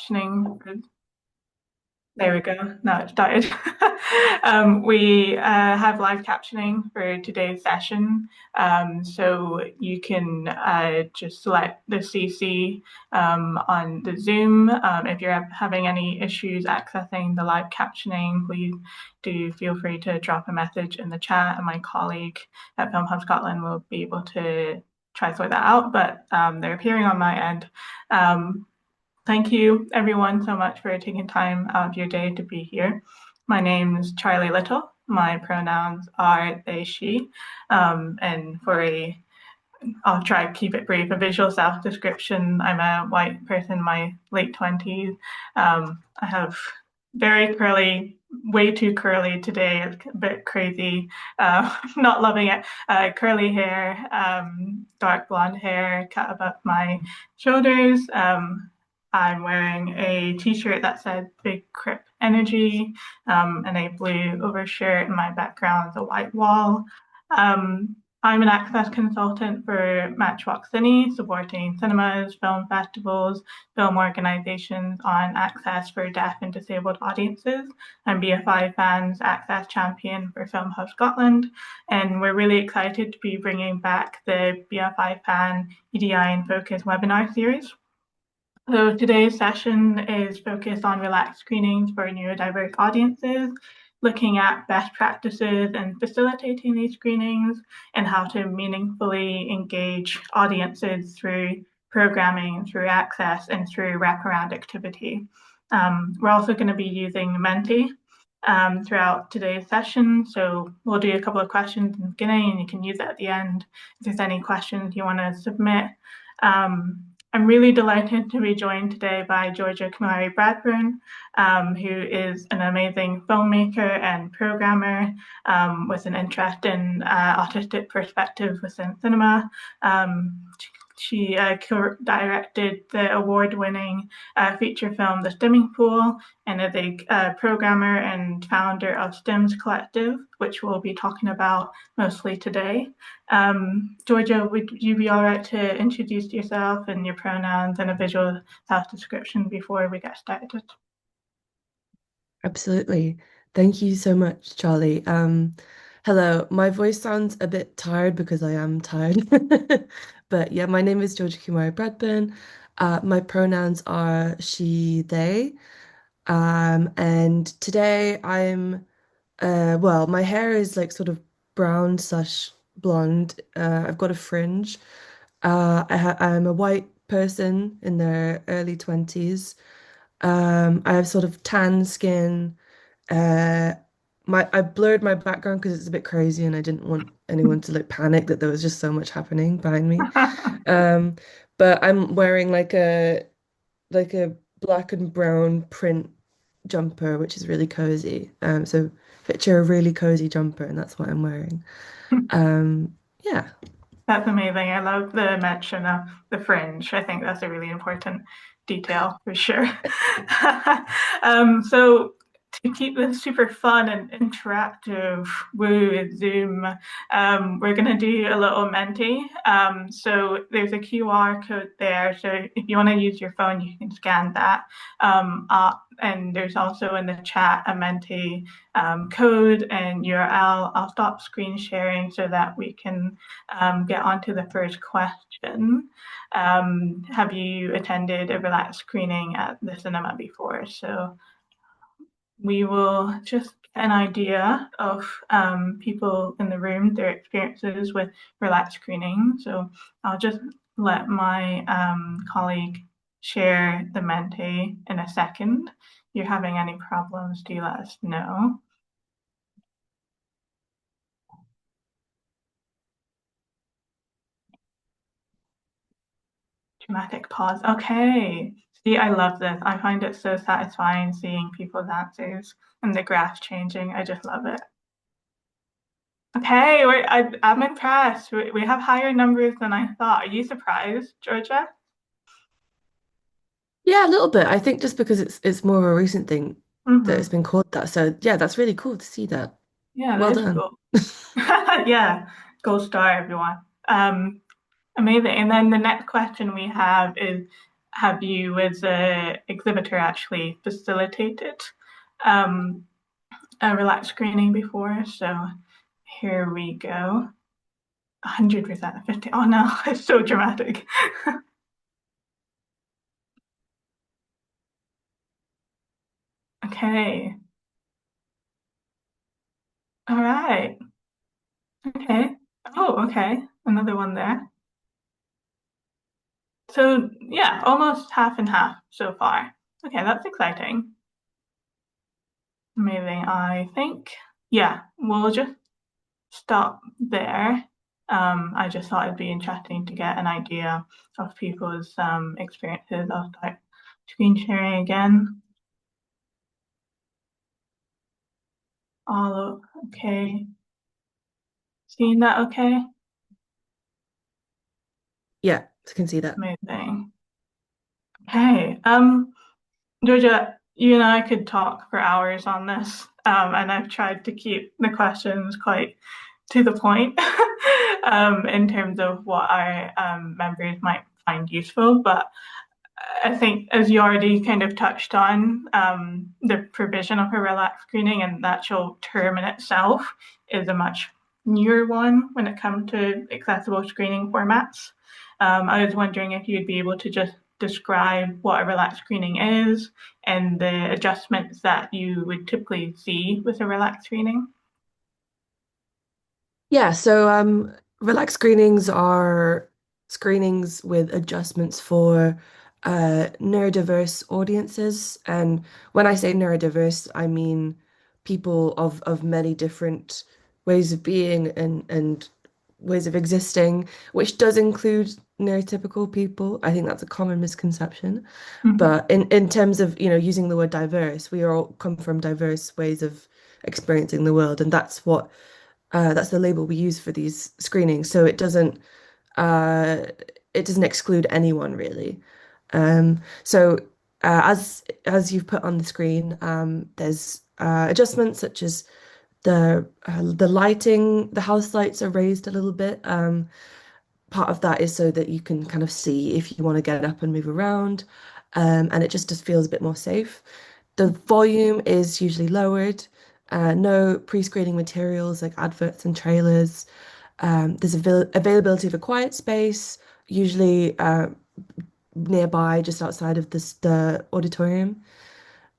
captioning. There we go. Now it started. We have live captioning for today's session. So you can just select the CC on the Zoom. If you're having any issues accessing the live captioning, please do feel free to drop a message in the chat, and my colleague at Film Hub Scotland will be able to try to sort that out, but they're appearing on my end. Thank you, everyone, so much for taking time out of your day to be here. My name is Charlie Little. My pronouns are they, she. And I'll try to keep it brief, a visual self-description. I'm a white person in my late 20s. I have very curly, way too curly today. It's a bit crazy, not loving it. Curly hair, dark blonde hair cut above my shoulders. I'm wearing a t-shirt that said Big Crip Energy, and a blue overshirt, and my background is a white wall. I'm an access consultant for Matchbox Cine, supporting cinemas, film festivals, film organizations on access for deaf and disabled audiences. I'm BFI FAN's access champion for Film Hub Scotland, and we're really excited to be bringing back the BFI FAN EDI in Focus webinar series. So today's session is focused on relaxed screenings for neurodiverse audiences, looking at best practices and facilitating these screenings, and how to meaningfully engage audiences through programming, through access, and through wraparound activity. We're also going to be using Menti throughout today's session. So we'll do a couple of questions in the beginning, and you can use it at the end if there's any questions you want to submit. I'm really delighted to be joined today by Georgia Kumari Bradburn, who is an amazing filmmaker and programmer with an interest in autistic perspective within cinema. She directed the award-winning feature film, The Stimming Pool, and is a programmer and founder of Stims Collective, which we'll be talking about mostly today. Georgia, would you be all right to introduce yourself and your pronouns and a visual self-description before we get started? Absolutely. Thank you so much, Charlie. Hello, my voice sounds a bit tired because I am tired. But yeah, my name is Georgia Kumari Bradburn. My pronouns are she, they. And today well, my hair is like sort of brown slash blonde. I've got a fringe. I'm a white person in their early 20s. I have sort of tan skin. Uh, I blurred my background because it's a bit crazy, and I didn't want anyone to like panic that there was just so much happening behind me. Um, but I'm wearing like a black and brown print jumper, which is really cozy. So picture a really cozy jumper, and that's what I'm wearing. Yeah. That's amazing. I love the mention of the fringe. I think that's a really important detail for sure. So to keep this super fun and interactive with Zoom, we're going to do a little Menti. So there's a QR code there. So if you want to use your phone, you can scan that. And there's also in the chat a Menti code and URL. I'll stop screen sharing so that we can get on to the first question. Have you attended a relaxed screening at the cinema before? So we will just get an idea of people in the room, their experiences with relaxed screening. So I'll just let my colleague share the Menti in a second. If you're having any problems, do let us know. Dramatic pause. Okay. See, I love this. I find it so satisfying seeing people's answers and the graph changing. I just love it. Okay, I'm impressed. We have higher numbers than I thought. Are you surprised, Georgia? Yeah, a little bit. I think just because it's more of a recent thing that it's Mm-hmm. been called that. So yeah, that's really cool to see that. Yeah, Well that is done. cool. Yeah, gold star, everyone. Amazing. And then the next question we have is, have you, as an exhibitor, actually facilitated um, a relaxed screening before? So here we go. 100% 50. Oh no, it's so dramatic. Okay. All right. Okay. Oh, okay. Another one there. So yeah, almost half and half so far. Okay, that's exciting. Amazing, I think. Yeah, we'll just stop there. I just thought it'd be interesting to get an idea of people's experiences. I'll start screen sharing again. All okay. Seeing that okay? Yeah, I can see that. Amazing. Okay. Georgia, you and I could talk for hours on this, and I've tried to keep the questions quite to the point in terms of what our members might find useful. But I think, as you already kind of touched on, the provision of a relaxed screening and the actual term in itself is a much newer one when it comes to accessible screening formats. I was wondering if you'd be able to just describe what a relaxed screening is and the adjustments that you would typically see with a relaxed screening. Yeah, so relaxed screenings are screenings with adjustments for neurodiverse audiences. And when I say neurodiverse, I mean people of many different ways of being and ways of existing, which does include neurotypical people. I think that's a common misconception. Mhm. But in terms of, using the word diverse, we all come from diverse ways of experiencing the world, and that's the label we use for these screenings. So uh, it doesn't exclude anyone really. So as you've put on the screen, there's adjustments such as the lighting. The house lights are raised a little bit. Part of that is so that you can kind of see if you want to get up and move around, and it just feels a bit more safe. The volume is usually lowered. No pre-screening materials like adverts and trailers. There's availability of a quiet space, usually nearby, just outside of the auditorium.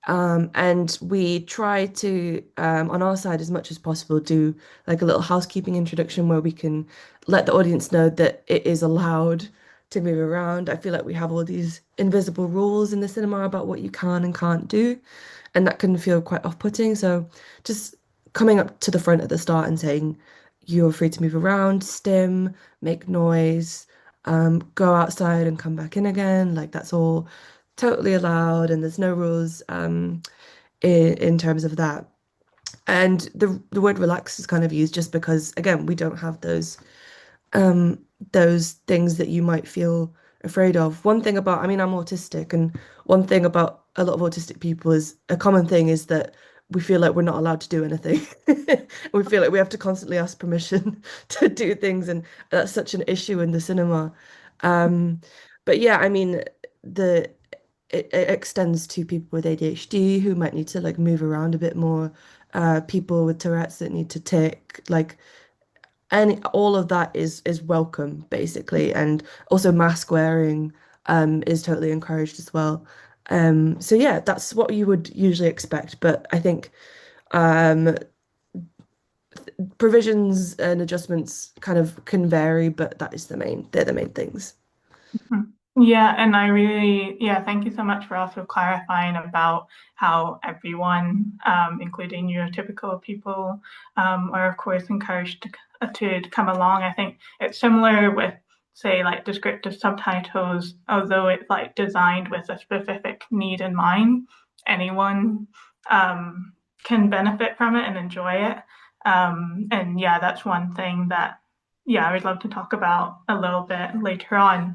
And we try to, on our side, as much as possible, do like a little housekeeping introduction where we can let the audience know that it is allowed to move around. I feel like we have all these invisible rules in the cinema about what you can and can't do, and that can feel quite off-putting. So just coming up to the front at the start and saying, you're free to move around, stim, make noise, go outside and come back in again. Like that's all totally allowed, and there's no rules in terms of that. And the word relax is kind of used just because, again, we don't have um those things that you might feel afraid of. One thing about, I mean, I'm autistic, and one thing about a lot of autistic people is a common thing is that we feel like we're not allowed to do anything. We feel like we have to constantly ask permission to do things, and that's such an issue in the cinema. Um, but yeah, I mean, the it extends to people with ADHD who might need to like move around a bit more, people with Tourette's that need to tick, like and all of that is welcome basically, and also mask wearing is totally encouraged as well. So yeah, that's what you would usually expect, but I think um provisions and adjustments kind of can vary, but they're the main things. Mhm. Yeah, and I really, yeah, thank you so much for also clarifying about how everyone, including neurotypical people, are of course encouraged to come along. I think it's similar with, say, like descriptive subtitles, although it's like designed with a specific need in mind, anyone can benefit from it and enjoy it. And yeah, that's one thing that, yeah, I would love to talk about a little bit later on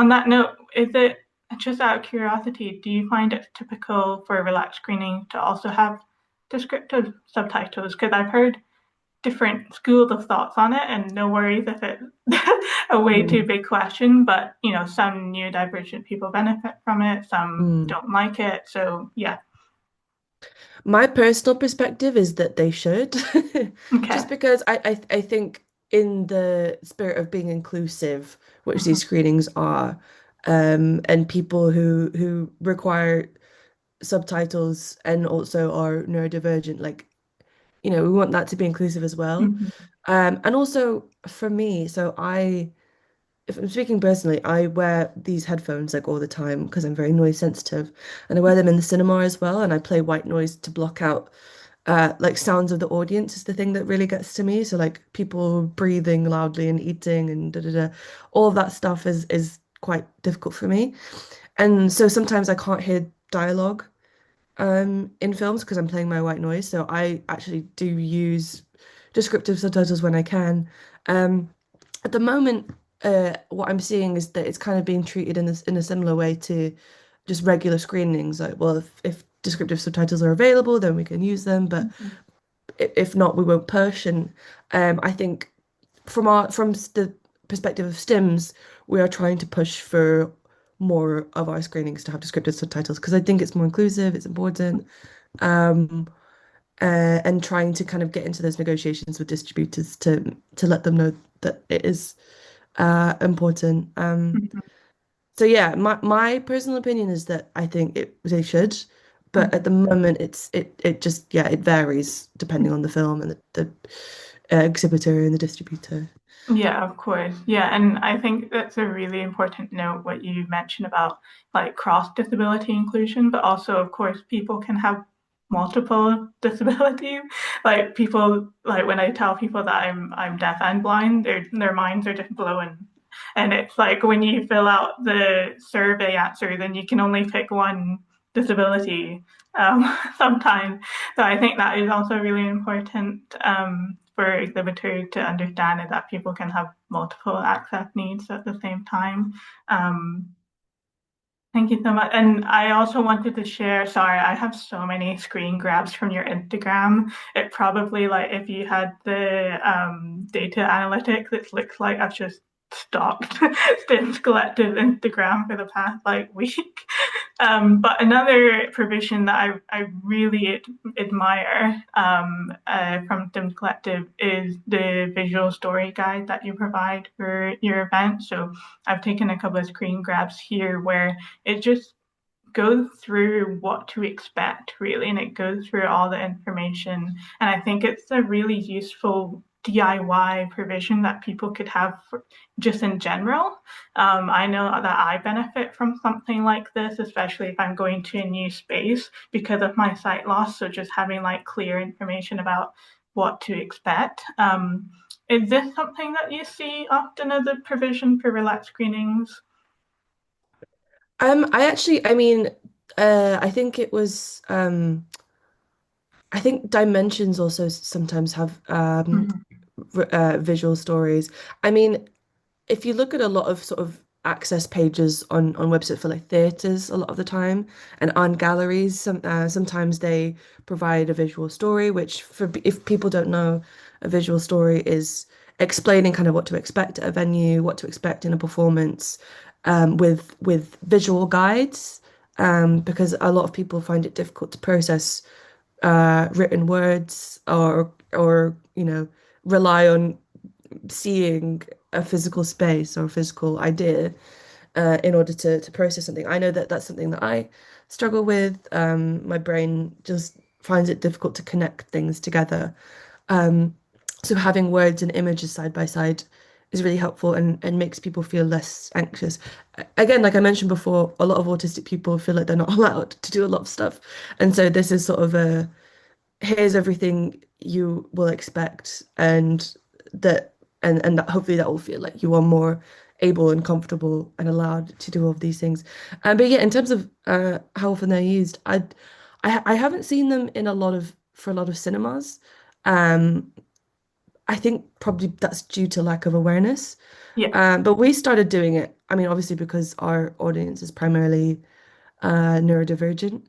that note, is it just out of curiosity, do you find it typical for relaxed screening to also have descriptive subtitles? Because I've heard different schools of thoughts on it, and no worries if it's a way too Mm, big question. But some neurodivergent people benefit from it, some mm. don't like it. So yeah, My personal perspective is that they should, okay. just because I think in the spirit of being inclusive, which Mhm. these screenings are, and people who require subtitles and also are neurodivergent, like, we want that to be inclusive as well. Mhm. And also for me, so if I'm speaking personally, I wear these headphones like all the time because I'm very noise sensitive, and I wear them in the cinema as well, and I play white noise to block out like sounds of the audience is the thing that really gets to me. So like people breathing loudly and eating and da da da, all of that stuff is quite difficult for me. And so sometimes I can't hear dialogue in films because I'm playing my white noise. So I actually do use descriptive subtitles when I can. Um, at the moment, what I'm seeing is that it's kind of being treated in a similar way to just regular screenings. Like, well, if descriptive subtitles are available, then we can use them, but Mhm. if not, we won't push. And I think from the perspective of Stims, we are trying to push for more of our screenings to have descriptive subtitles because I think it's more inclusive, it's important, um, and trying to kind of get into those negotiations with distributors to let them know that it is important. Mhm. So yeah, my personal opinion is that I think they should, but at Mhm. the moment it just yeah it varies depending on the film and the exhibitor and the distributor. Yeah, of course. Yeah, and I think that's a really important note what you mentioned about like cross disability inclusion, but also of course people can have multiple disabilities. Like people like when I tell people that I'm deaf and blind, their minds are just blown. And it's like when you fill out the survey answer, then you can only pick one disability sometimes. So I think that is also really important for exhibitors to understand is that people can have multiple access needs at the same time. Um, Thank you so much. And I also wanted to share, sorry, I have so many screen grabs from your Instagram. It probably like if you had the data analytics, it looks like I've just stalked Stims Collective Instagram for the past like week. But another provision that I really admire from Stims Collective is the visual story guide that you provide for your event. So I've taken a couple of screen grabs here where it just goes through what to expect really, and it goes through all the information. And I think it's a really useful DIY provision that people could have just in general. I know that I benefit from something like this, especially if I'm going to a new space because of my sight loss. So just having like clear information about what to expect. Is this something that you see often as a provision for relaxed screenings? I mean, I think it was, I think dimensions also sometimes have Mhm. visual stories. I mean, if you look at a lot of sort of access pages on websites for like theaters a lot of the time and on galleries, sometimes they provide a visual story, which for if people don't know, a visual story is explaining kind of what to expect at a venue, what to expect in a performance, with visual guides, because a lot of people find it difficult to process written words or rely on seeing a physical space or a physical idea in order to process something. I know that that's something that I struggle with. My brain just finds it difficult to connect things together. Um, so having words and images side by side is really helpful and makes people feel less anxious. Again, like I mentioned before, a lot of autistic people feel like they're not allowed to do a lot of stuff. And so this is sort of a here's everything you will expect that and that hopefully that will feel like you are more able and comfortable and allowed to do all of these things. But yeah, in terms of how often they're used, I haven't seen them in a lot of cinemas. Um, I think probably that's due to lack of awareness. Yeah. But we started doing it, I mean, obviously because our audience is primarily neurodivergent,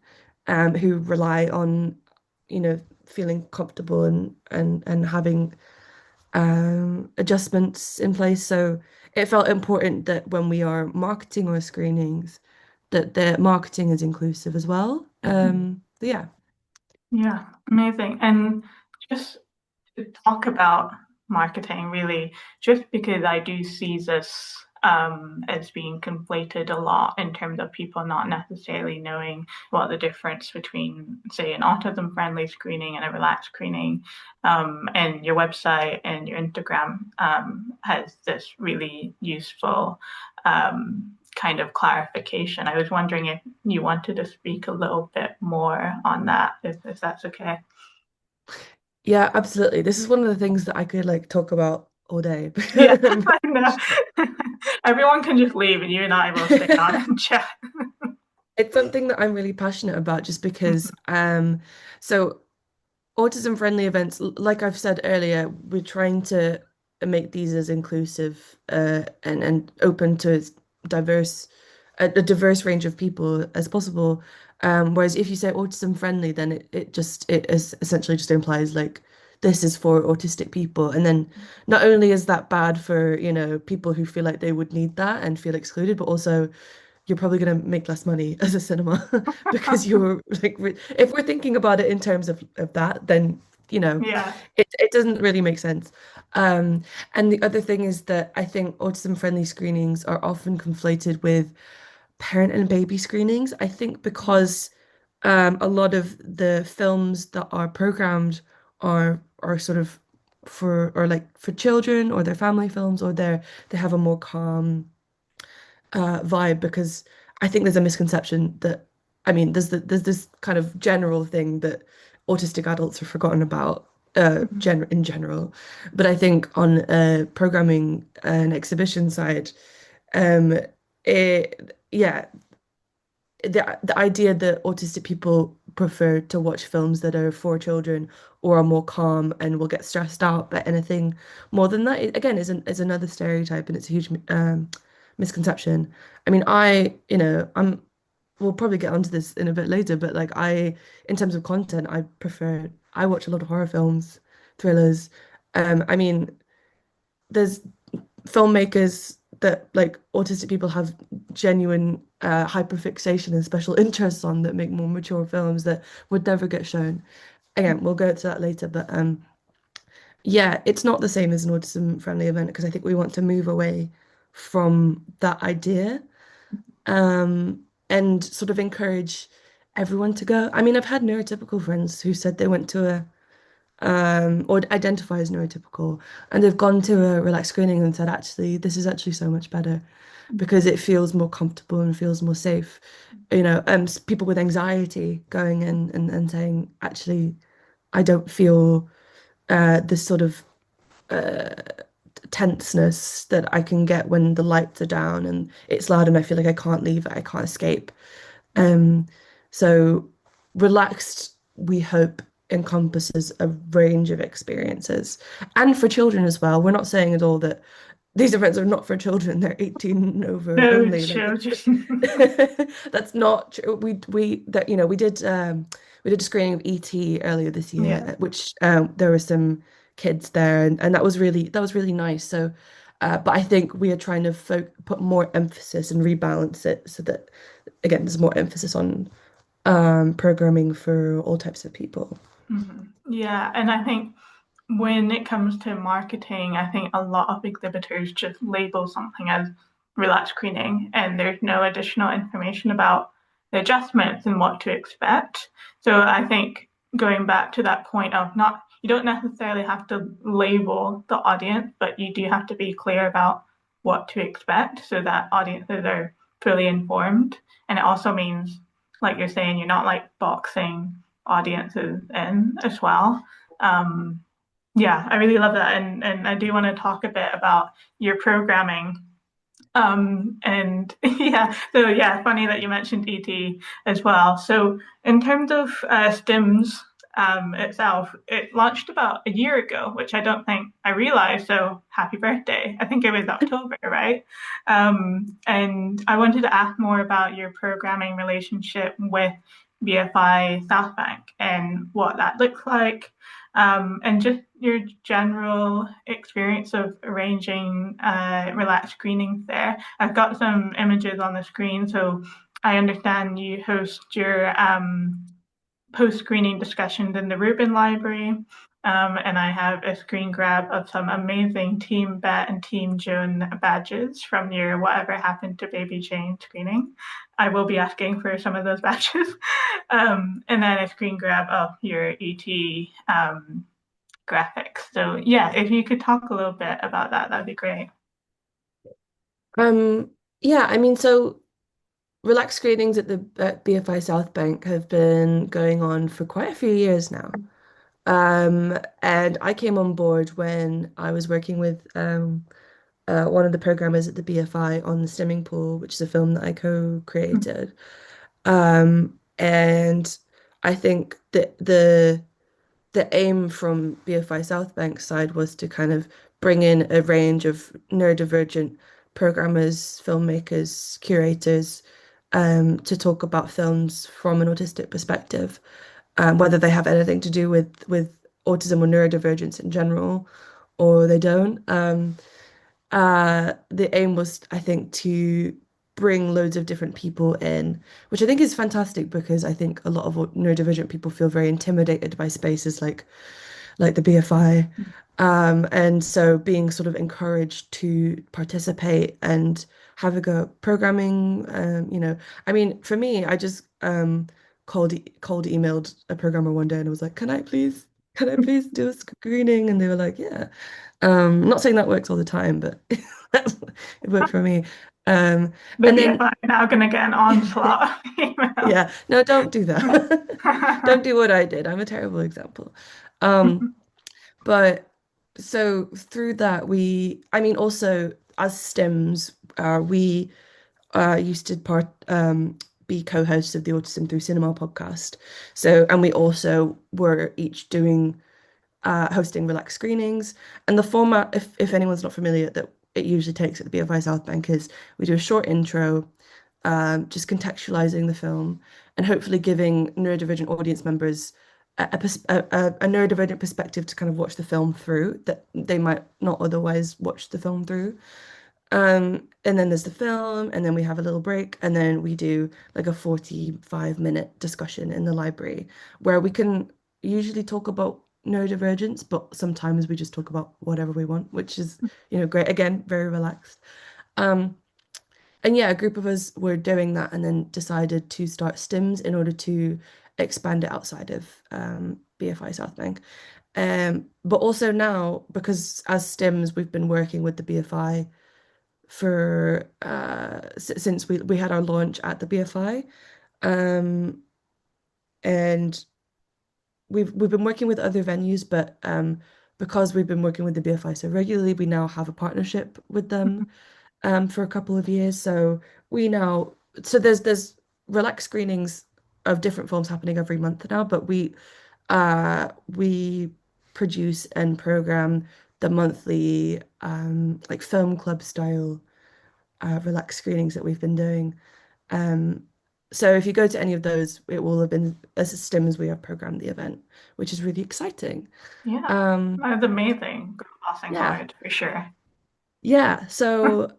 who rely on feeling comfortable and having adjustments in place. So it felt important that when we are marketing our screenings, that the marketing is inclusive as well. Yeah. Yeah, amazing. And just to talk about marketing, really, just because I do see this as being conflated a lot in terms of people not necessarily knowing what the difference between, say, an autism friendly screening and a relaxed screening. And your website and your Instagram has this really useful kind of clarification. I was wondering if you wanted to speak a little bit more on that, if that's okay. Yeah, absolutely. This is one of the things that I could like talk about all day. Yeah, I know. Everyone can just leave and you and I will stay on and chat. It's something that I'm really passionate about just because Mhm. so autism friendly events, like I've said earlier, we're trying to make these as inclusive and open to as diverse a diverse range of people as possible. Whereas if you say autism friendly, then it is essentially just implies like this is for autistic people. And then not only is that bad for, people who feel like they would need that and feel excluded, but also you're probably going to make less money as a cinema because you're like if we're thinking about it in terms of that, then Yeah. it doesn't really make sense. Um, and the other thing is that I think autism friendly screenings are often conflated with parent and baby screenings. I think because a lot of the films that are programmed are sort of for children or they're family films or they have a more calm vibe because I think there's a misconception that I mean there's this kind of general thing that autistic adults are forgotten about in general, but I think on programming and exhibition side, um, yeah, the idea that autistic people prefer to watch films that are for children or are more calm and will get stressed out by anything more than that, again, is another stereotype and it's a huge misconception. I mean, we'll probably get onto this in a bit later, but like in terms of content, I watch a lot of horror films, thrillers. I mean, there's filmmakers that like autistic people have genuine hyperfixation and special interests on that make more mature films that would never get shown. Again, we'll go to that later, but yeah, it's not the same as an autism friendly event because I think we want to move away from that idea and sort of encourage everyone to go. I mean, I've had neurotypical friends who said they went to a or identify as neurotypical, and they've gone to a relaxed screening and said, actually, this is actually so much better because it feels more comfortable and feels more safe. People with anxiety going in and saying, actually, I don't feel this sort of tenseness that I can get when the lights are down and it's loud and I feel like I can't leave it, I can't escape. Um, so relaxed, we hope, encompasses a range of experiences. And for children as well. We're not saying at all that these events are not for children, they're 18 and over No only. Like children. that's not true. We did a screening of ET earlier this year, Yeah. which there were some kids there and that was really nice. So but I think we are trying to put more emphasis and rebalance it so that again there's more emphasis on programming for all types of people. Yeah, and I think when it comes to marketing, I think a lot of exhibitors just label something as relaxed screening, and there's no additional information about the adjustments and what to expect. So I think going back to that point of not, you don't necessarily have to label the audience, but you do have to be clear about what to expect so that audiences are fully informed. And it also means, like you're saying, you're not like boxing audiences in as well. Um, yeah, I really love that. And I do want to talk a bit about your programming. And yeah, so yeah, funny that you mentioned ET as well. So in terms of Stims itself, it launched about a year ago, which I don't think I realized. So happy birthday. I think it was October, right? And I wanted to ask more about your programming relationship with BFI South Bank and what that looks like, and just your general experience of arranging relaxed screenings there. I've got some images on the screen, so I understand you host your post-screening discussions in the Rubin Library. And I have a screen grab of some amazing Team Bet and Team Joan badges from your Whatever Happened to Baby Jane screening. I will be asking for some of those badges. And then a screen grab of your ET graphics. So yeah, if you could talk a little bit about that, that'd be great. Um, yeah, I mean, so relaxed screenings at the BFI South Bank have been going on for quite a few years now. And I came on board when I was working with one of the programmers at the BFI on the Stimming Pool, which is a film that I co-created. And I think that the aim from BFI South Bank side was to kind of bring in a range of neurodivergent programmers, filmmakers, curators, to talk about films from an autistic perspective, whether they have anything to do with autism or neurodivergence in general, or they don't. The aim was, I think, to bring loads of different people in, which I think is fantastic because I think a lot of neurodivergent people feel very intimidated by spaces like the BFI. And so being sort of encouraged to participate and have a go at programming, I mean, for me, I just cold emailed a programmer one day and I was like, can I please do a screening? And they were like, yeah. Not saying that works all the time, but it worked for me. Um, The and then BFI now going to get an onslaught of emails. yeah, no, don't do that. Don't do what I did. I'm a terrible example. Um, but so through that, I mean, also as Stims, we used to be co-hosts of the Autism Through Cinema podcast. So, and we also were each doing hosting relaxed screenings. And the format, if anyone's not familiar, that it usually takes at the BFI South Bank is we do a short intro, just contextualizing the film, and hopefully giving neurodivergent audience members a neurodivergent perspective to kind of watch the film through that they might not otherwise watch the film through. And then there's the film, and then we have a little break, and then we do like a 45-minute discussion in the library where we can usually talk about neurodivergence, but sometimes we just talk about whatever we want, which is, great. Again, very relaxed. Um, and yeah, a group of us were doing that and then decided to start Stims in order to expand it outside of BFI South Bank. But also now, because as Stims, we've been working with the BFI for since we had our launch at the BFI, and we've been working with other venues, but because we've been working with the BFI so regularly, we now have a partnership with them for a couple of years. So we now there's relaxed screenings of different films happening every month now, but we produce and program the monthly like film club style relaxed screenings that we've been doing. Um, so if you go to any of those, it will have been as a STEM as we have programmed the event, which is really exciting. Yeah, Um, that's amazing. Good passing yeah, forward for sure. yeah. So,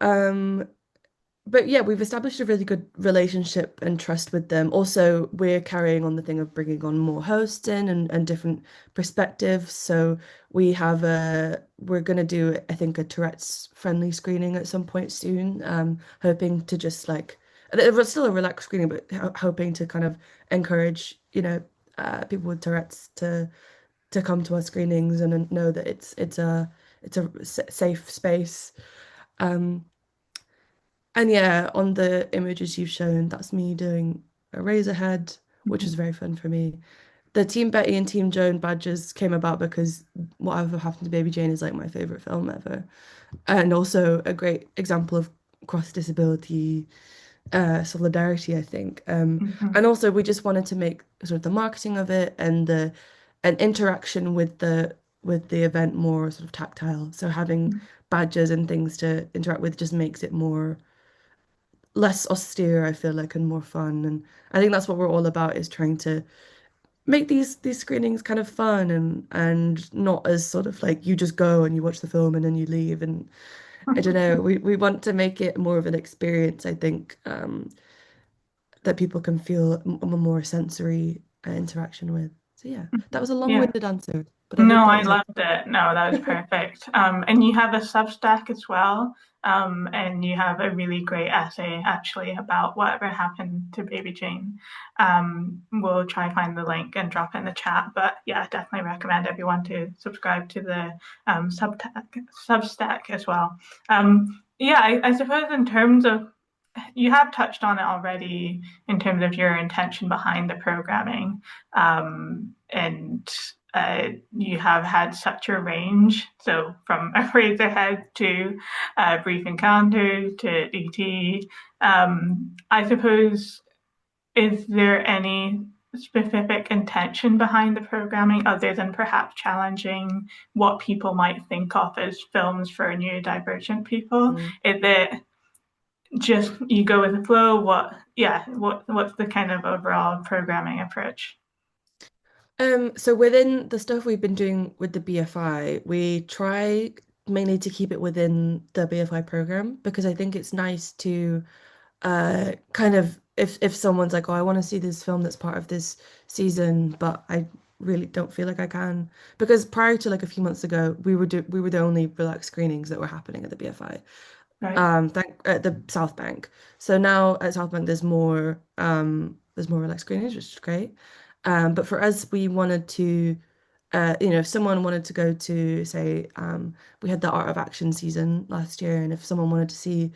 but yeah, we've established a really good relationship and trust with them. Also, we're carrying on the thing of bringing on more hosts in and different perspectives. So we're going to do, I think, a Tourette's friendly screening at some point soon. Hoping to just like, it was still a relaxed screening, but hoping to kind of encourage, people with Tourette's to come to our screenings and know that it's a safe space. Um, and yeah, on the images you've shown, that's me doing a Razorhead, which was very fun for me. The Team Betty and Team Joan badges came about because Whatever Happened to Baby Jane is like my favorite film ever, and also a great example of cross disability solidarity, I think. And Mhm. also we just wanted to make sort of the marketing of it and the an interaction with the event more sort of tactile. So having badges and things to interact with just makes it more less austere, I feel like, and more fun. And I think that's what we're all about, is trying to make these screenings kind of fun and not as sort of like you just go and you watch the film and then you leave. And I don't know, we want to make it more of an experience, I think, that people can feel a more sensory interaction with. So yeah, that was a Yeah. long-winded answer, but I No, hope that I was helpful. loved it. No, that was perfect. And you have a Substack as well. And you have a really great essay actually about whatever happened to Baby Jane. We'll try find the link and drop it in the chat. But yeah, definitely recommend everyone to subscribe to the Substack as well. Yeah, I suppose in terms of, you have touched on it already in terms of your intention behind the programming. And you have had such a range. So from Eraserhead to Brief Encounter to DT. I suppose, is there any specific intention behind the programming other than perhaps challenging what people might think of as films for neurodivergent people? Mm. Is it just you go with the flow? What's the kind of overall programming approach? So within the stuff we've been doing with the BFI, we try mainly to keep it within the BFI program, because I think it's nice to kind of, if someone's like, oh, I want to see this film that's part of this season, but I really don't feel like I can, because prior to like a few months ago, we were the only relaxed screenings that were happening at the BFI, Right. at the South Bank. So now at South Bank there's more relaxed screenings, which is great. But for us, we wanted to, if someone wanted to go to, say, we had the Art of Action season last year, and if someone wanted to see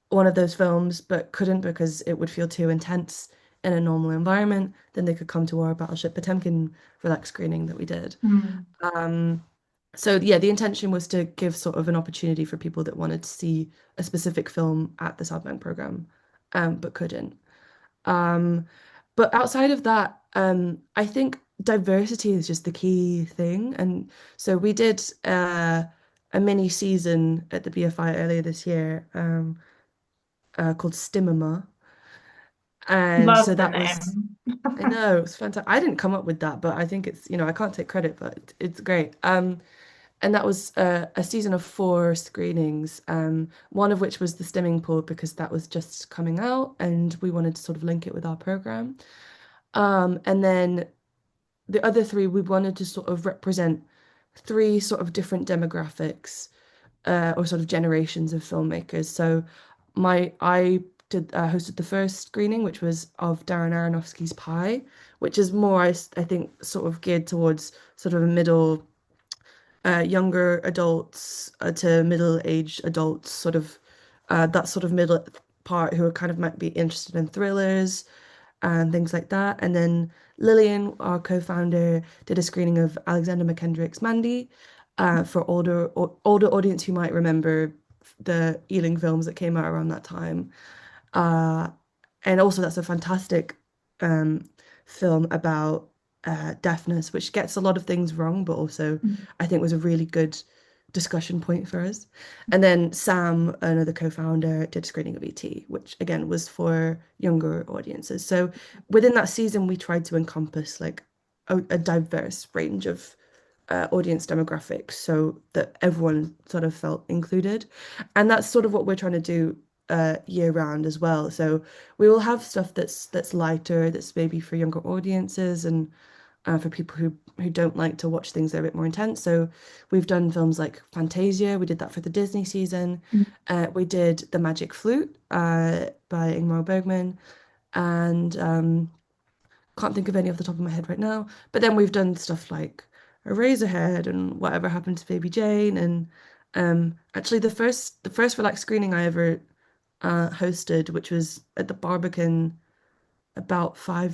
one of those films but couldn't because it would feel too intense in a normal environment, then they could come to our Battleship Potemkin relaxed screening that we did. Mm. Um, so yeah, the intention was to give sort of an opportunity for people that wanted to see a specific film at the South Bank program, but couldn't. Um, but outside of that, I think diversity is just the key thing. And so we did a mini season at the BFI earlier this year, called Stimima. And so Love the that was, name. I know, it was fantastic. I didn't come up with that, but I think it's, I can't take credit, but it's great. And that was a season of 4 screenings, one of which was the Stimming Pool, because that was just coming out and we wanted to sort of link it with our program. And then the other 3, we wanted to sort of represent 3 sort of different demographics, or sort of generations of filmmakers. So I did hosted the first screening, which was of Darren Aronofsky's Pi, which is more, I think, sort of geared towards sort of a middle, younger adults to middle-aged adults, sort of that sort of middle part, who are kind of might be interested in thrillers and things like that. And then Lillian, our co-founder, did a screening of Alexander McKendrick's Mandy, for older audience who might remember the Ealing films that came out around that time. Uh, and also that's a fantastic um, film about deafness, which gets a lot of things wrong, but also I think was a really good discussion point for us. And then Sam, another co-founder, did a screening of ET, which again was for younger audiences. So within that season, we tried to encompass like a diverse range of audience demographics, so that everyone sort of felt included. And that's sort of what we're trying to do year round as well. So we will have stuff that's lighter, that's maybe for younger audiences, and for people who don't like to watch things that are a bit more intense. So we've done films like Fantasia. We did that for the Disney season. We did The Magic Flute by Ingmar Bergman, and can't think of any off the top of my head right now. But then we've done stuff like Eraserhead and Whatever Happened to Baby Jane, and actually the first relaxed screening I ever hosted, which was at the Barbican about 4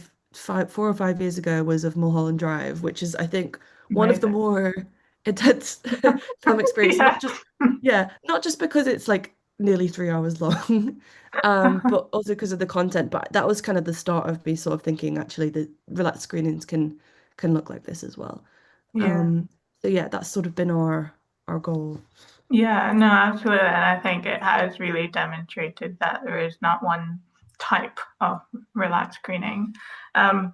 or 5 years ago, was of Mulholland Drive, which is, I think, one of the Amazing. more intense film experience. Yeah. Not just because it's like nearly 3 hours long, but also because of the content. But that was kind of the start of me sort of thinking, actually, the relaxed screenings can look like this as well. Yeah. Um, so yeah, that's sort of been our goal. Yeah, no, absolutely. And I think it has really demonstrated that there is not one type of relaxed screening. Um,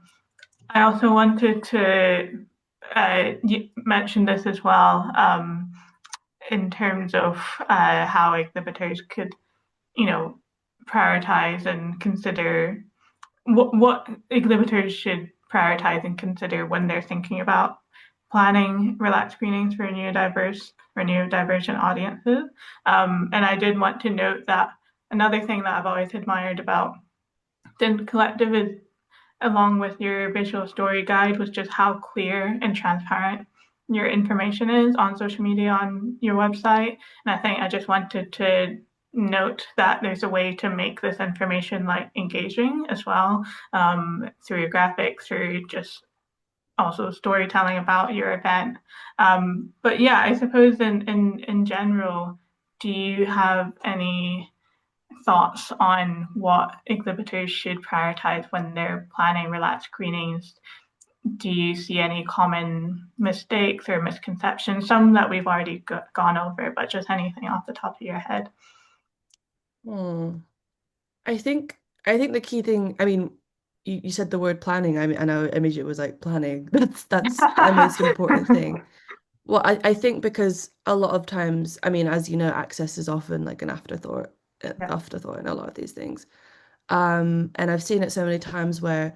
I also wanted to mention this as well, in terms of how exhibitors could, you know, prioritize and consider what exhibitors should prioritize and consider when they're thinking about planning relaxed screenings for neurodiverse or neurodivergent audiences. And I did want to note that another thing that I've always admired about Stims Collective is, along with your visual story guide, was just how clear and transparent your information is on social media, on your website. And I think I just wanted to note that there's a way to make this information like engaging as well, through your graphics, through just also storytelling about your event. But yeah, I suppose in general, do you have any thoughts on what exhibitors should prioritize when they're planning relaxed screenings? Do you see any common mistakes or misconceptions? Some that we've already gone over, but just anything off the top of your head. Hmm. I think the key thing, I mean, you said the word planning. I mean, I know immediately was like planning. That's a most important thing. Well, I think because a lot of times, I mean, as you know, access is often like an Yeah. afterthought in a lot of these things. And I've seen it so many times where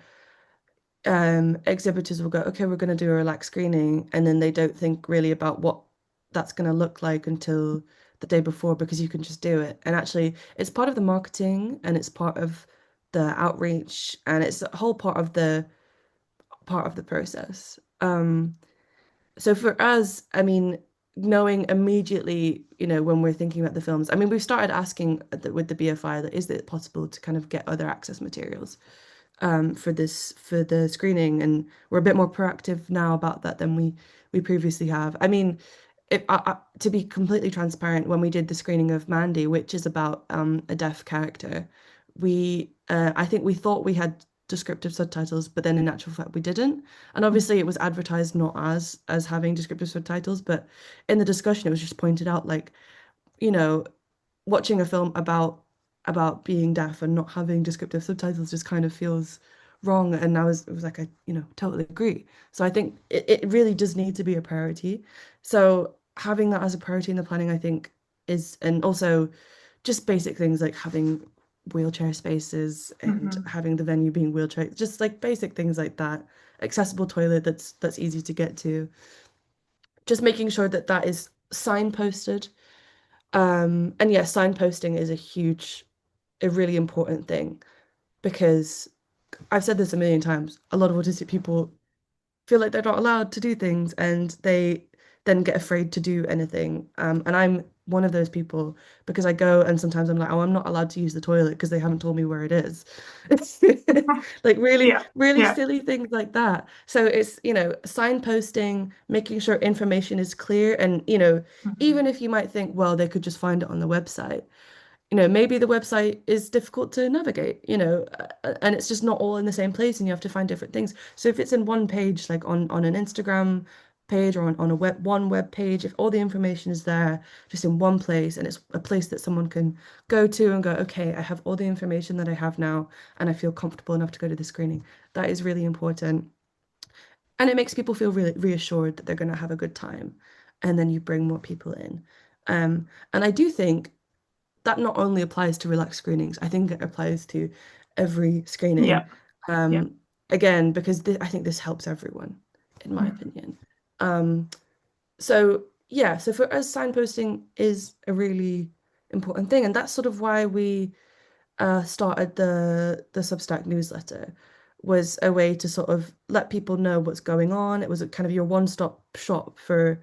exhibitors will go, okay, we're going to do a relaxed screening, and then they don't think really about what that's going to look like until the day before because you can just do it. And actually, it's part of the marketing and it's part of the outreach and it's a whole part of the process. So for us, I mean, knowing immediately, when we're thinking about the films, I mean, we've started asking with the BFI that is it possible to kind of get other access materials for the screening, and we're a bit more proactive now about that than we previously have. I mean, to be completely transparent, when we did the screening of Mandy, which is about a deaf character, I think we thought we had descriptive subtitles, but then in actual fact we didn't. And obviously it was advertised not as having descriptive subtitles, but in the discussion it was just pointed out like, you know, watching a film about being deaf and not having descriptive subtitles just kind of feels wrong. And it was like totally agree. So I think it really does need to be a priority. So having that as a priority in the planning, I think is, and also just basic things like having wheelchair spaces and Mm-hmm. having the venue being wheelchair, just like basic things like that. Accessible toilet that's easy to get to. Just making sure that that is signposted. And yeah, signposting is a really important thing because I've said this a million times. A lot of autistic people feel like they're not allowed to do things and they then get afraid to do anything. And I'm one of those people because I go and sometimes I'm like, oh, I'm not allowed to use the toilet because they haven't told me where it is. It's like really, Yeah. really Yeah. silly things like that. So it's, signposting, making sure information is clear. And, Mm-hmm. even if you might think, well, they could just find it on the website, maybe the website is difficult to navigate, and it's just not all in the same place and you have to find different things. So if it's in one page, like on an Instagram page or on a web page, if all the information is there just in one place and it's a place that someone can go to and go, okay, I have all the information that I have now and I feel comfortable enough to go to the screening, that is really important. And it makes people feel really reassured that they're going to have a good time. And then you bring more people in. And I do think that not only applies to relaxed screenings, I think it applies to every screening. Yeah. Yeah. Um, Again, because I think this helps everyone, in my Mm-hmm. opinion. Um, so yeah, so for us, signposting is a really important thing, and that's sort of why we started the Substack newsletter, was a way to sort of let people know what's going on. It was a kind of your one-stop shop for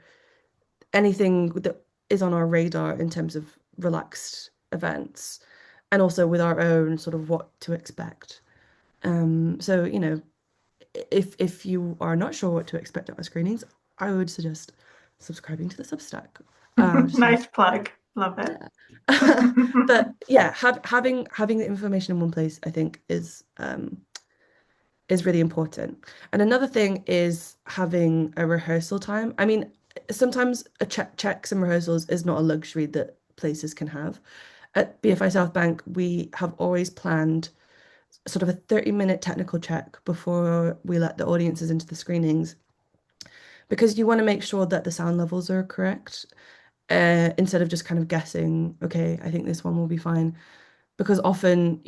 anything that is on our radar in terms of relaxed events, and also with our own sort of what to expect. So, if you are not sure what to expect at our screenings, I would suggest subscribing to the Substack. Just Nice plug. Love it. yeah. But yeah, having the information in one place, I think, is really important. And another thing is having a rehearsal time. I mean, sometimes a checks and rehearsals is not a luxury that places can have. At BFI South Bank, we have always planned sort of a 30-minute technical check before we let the audiences into the screenings because you want to make sure that the sound levels are correct, instead of just kind of guessing, okay, I think this one will be fine. Because often,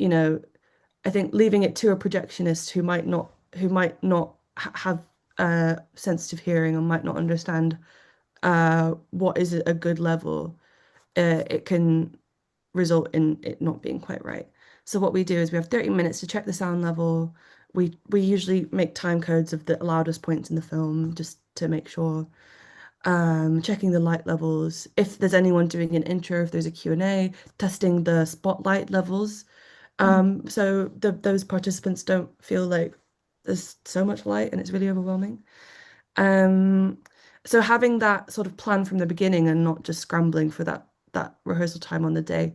I think leaving it to a projectionist who might not have sensitive hearing and might not understand what is a good level, it can result in it not being quite right. So what we do is we have 30 minutes to check the sound level. We usually make time codes of the loudest points in the film just to make sure. Checking the light levels. If there's anyone doing an intro, if there's a Q&A, testing the spotlight levels. So those participants don't feel like there's so much light and it's really overwhelming. Um, so having that sort of plan from the beginning and not just scrambling for that rehearsal time on the day,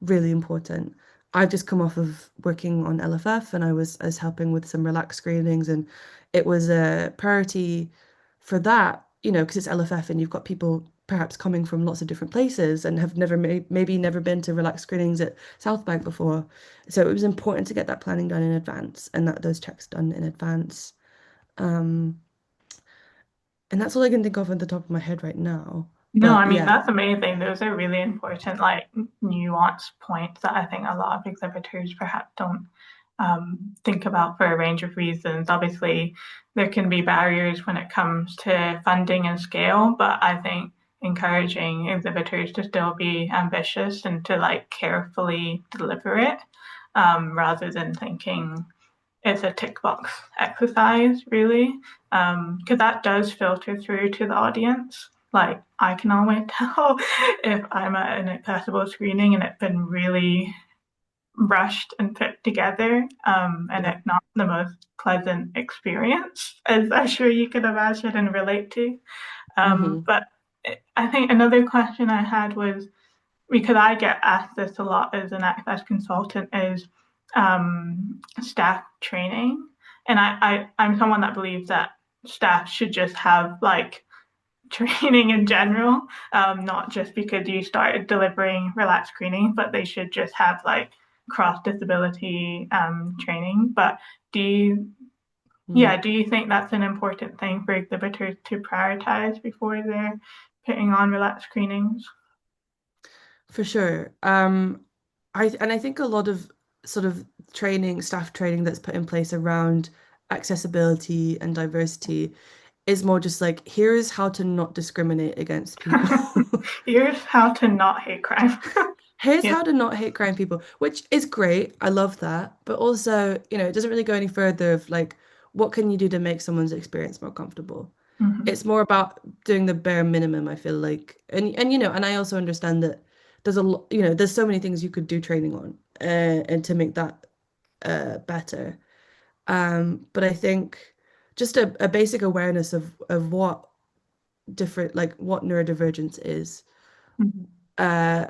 really important. I've just come off of working on LFF and I was helping with some relaxed screenings and it was a priority for that, because it's LFF and you've got people perhaps coming from lots of different places and have maybe never been to relaxed screenings at South Bank before. So it was important to get that planning done in advance and that those checks done in advance. Um, and that's all I can think of at the top of my head right now. No, I But mean, yeah. that's amazing. Those are really important, like nuanced points that I think a lot of exhibitors perhaps don't think about for a range of reasons. Obviously, there can be barriers when it comes to funding and scale, but I think encouraging exhibitors to still be ambitious and to like carefully deliver it, rather than thinking it's a tick box exercise, really, because that does filter through to the audience. Like, I can always tell if I'm at an accessible screening and it's been really rushed and put together, and Yeah. it's not the most pleasant experience, as I'm sure you can imagine and relate to. Hmm. But I think another question I had was, because I get asked this a lot as an access consultant, is staff training. And I'm someone that believes that staff should just have like training in general, not just because you started delivering relaxed screening, but they should just have like cross disability training. But do you, Mm. yeah, do you think that's an important thing for exhibitors to prioritize before they're putting on relaxed screenings? For sure. I think a lot of sort of staff training that's put in place around accessibility and diversity is more just like, here's how to not discriminate against people. Here's how to not hate crime. Here's Yeah. how to not hate crime people, which is great. I love that. But also, it doesn't really go any further of like, what can you do to make someone's experience more comfortable? Mm-hmm. It's more about doing the bare minimum, I feel like. And and I also understand that there's a lot, there's so many things you could do training on, and to make that better. But I think just a basic awareness of what different like what neurodivergence is. Mm-hmm. Uh,